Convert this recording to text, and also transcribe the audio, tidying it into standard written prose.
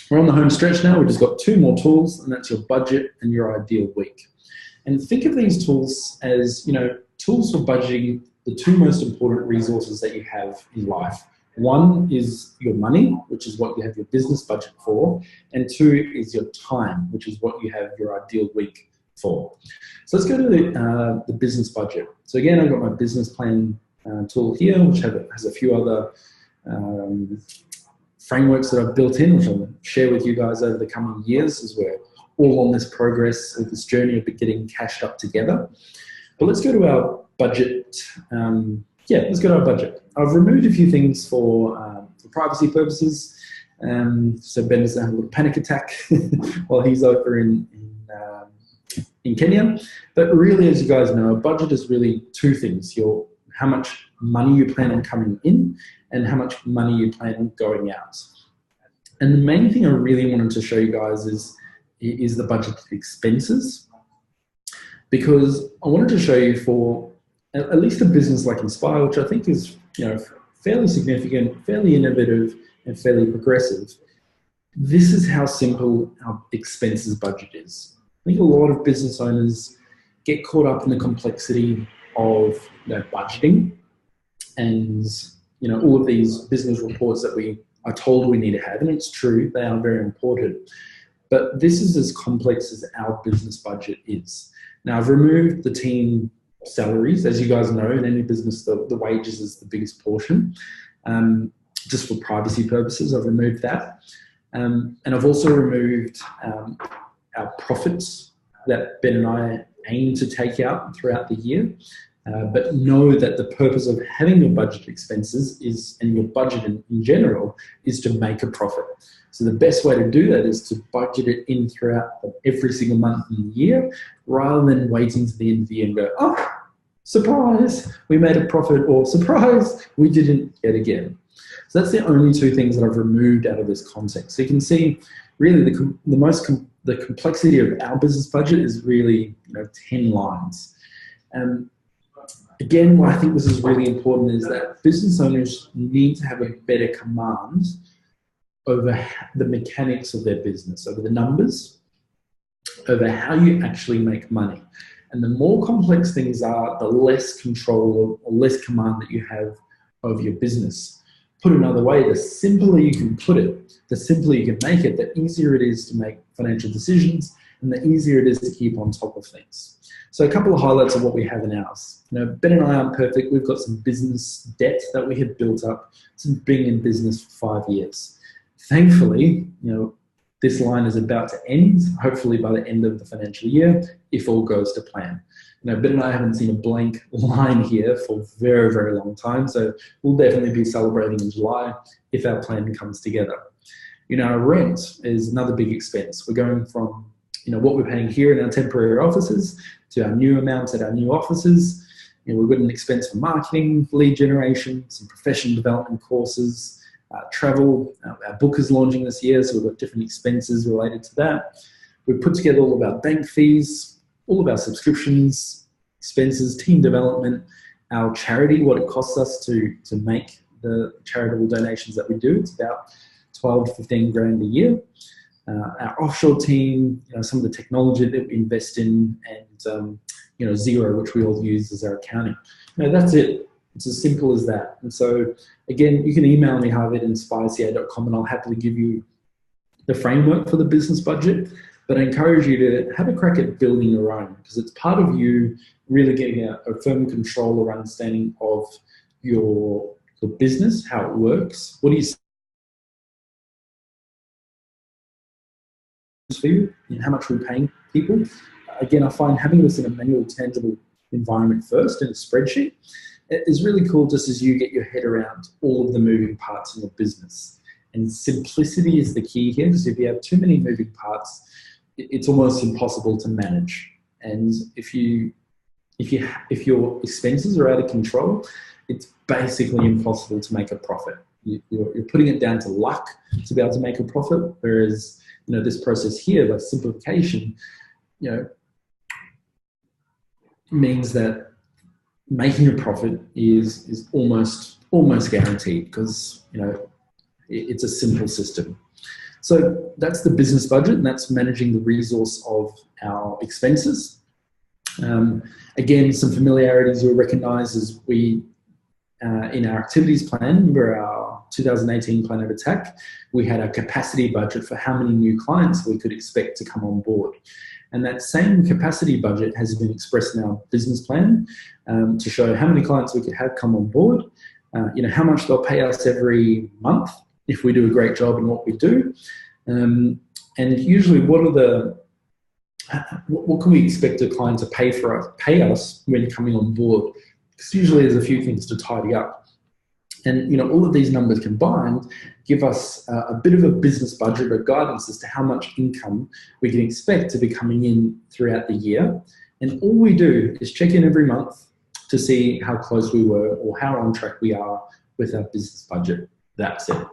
We're on the home stretch now. We've just got two more tools, and that's your budget and your ideal week. And think of these tools as, tools for budgeting, the two most important resources that you have in life. One is your money, which is what you have your business budget for, and two is your time, which is what you have your ideal week for. So let's go to the business budget. So again, I've got my business plan tool here, which has a few other frameworks that I've built in, which I'll share with you guys over the coming years as we're all on this progress of this journey of getting cashed up together. But let's go to our budget. Let's go to our budget. I've removed a few things for privacy purposes. So Ben doesn't have a little panic attack while he's over in Kenya. But really, as you guys know, a budget is really two things. How much money you plan on coming in and how much money you plan on going out. And the main thing I really wanted to show you guys is the budgeted expenses, because I wanted to show you for at least a business like Inspire, which I think is fairly significant, fairly innovative, and fairly progressive. This is how simple our expenses budget is. I think a lot of business owners get caught up in the complexity of budgeting and all of these business reports that we are told we need to have, and it's true, they are very important. But this is as complex as our business budget is. Now, I've removed the team salaries. As you guys know, in any business, the wages is the biggest portion. Just for privacy purposes, I've removed that. And I've also removed our profits that Ben and I aim to take out throughout the year. But know that the purpose of having your budget expenses and your budget in general is to make a profit. So the best way to do that is to budget it in throughout every single month in the year, rather than waiting to the end of the year and go, oh, surprise, we made a profit, or surprise, we didn't yet again. So that's the only two things that I've removed out of this context. So you can see really the complexity of our business budget is really 10 lines. Again, why I think this is really important is that business owners need to have a better command over the mechanics of their business, over the numbers, over how you actually make money. And the more complex things are, the less control or less command that you have over your business. Put another way, the simpler you can put it, the simpler you can make it, the easier it is to make financial decisions and the easier it is to keep on top of things. So a couple of highlights of what we have in ours. Ben and I aren't perfect. We've got some business debt that we have built up since being in business for 5 years. Thankfully, this line is about to end, hopefully by the end of the financial year, if all goes to plan. Ben and I haven't seen a blank line here for a very, very long time, so we'll definitely be celebrating in July if our plan comes together. Our rent is another big expense. We're going from what we're paying here in our temporary offices to our new amounts at our new offices. We've got an expense for marketing, lead generation, some professional development courses, travel. Our book is launching this year, so we've got different expenses related to that. We've put together all of our bank fees, all of our subscriptions, expenses, team development, our charity, what it costs us to make the charitable donations that we do. It's about 12 to 15 grand a year. Our offshore team, some of the technology that we invest in, and Xero, which we all use as our accounting. That's it. It's as simple as that. And so, again, you can email me, harvey@inspireca.com, and I'll happily give you the framework for the business budget. But I encourage you to have a crack at building your own, because it's part of you really getting a firm control or understanding of your business, how it works. What do you for you, and how much we're paying people. Again, I find having this in a manual, tangible environment first in a spreadsheet is really cool, just as you get your head around all of the moving parts in your business. And simplicity is the key here, because if you have too many moving parts, it's almost impossible to manage. And if your expenses are out of control, it's basically impossible to make a profit. You're putting it down to luck to be able to make a profit, whereas this process here, like simplification, means that making a profit is almost guaranteed, because it's a simple system. So that's the business budget, and that's managing the resource of our expenses. Again, some familiarities you'll recognise as we, in our activities plan, remember our 2018 plan of attack, we had a capacity budget for how many new clients we could expect to come on board. And that same capacity budget has been expressed in our business plan to show how many clients we could have come on board, how much they'll pay us every month if we do a great job in what we do. And usually what can we expect a client to pay us when coming on board? Because usually there's a few things to tidy up. And all of these numbers combined give us a bit of a business budget or guidance as to how much income we can expect to be coming in throughout the year. And all we do is check in every month to see how close we were or how on track we are with our business budget. That's it.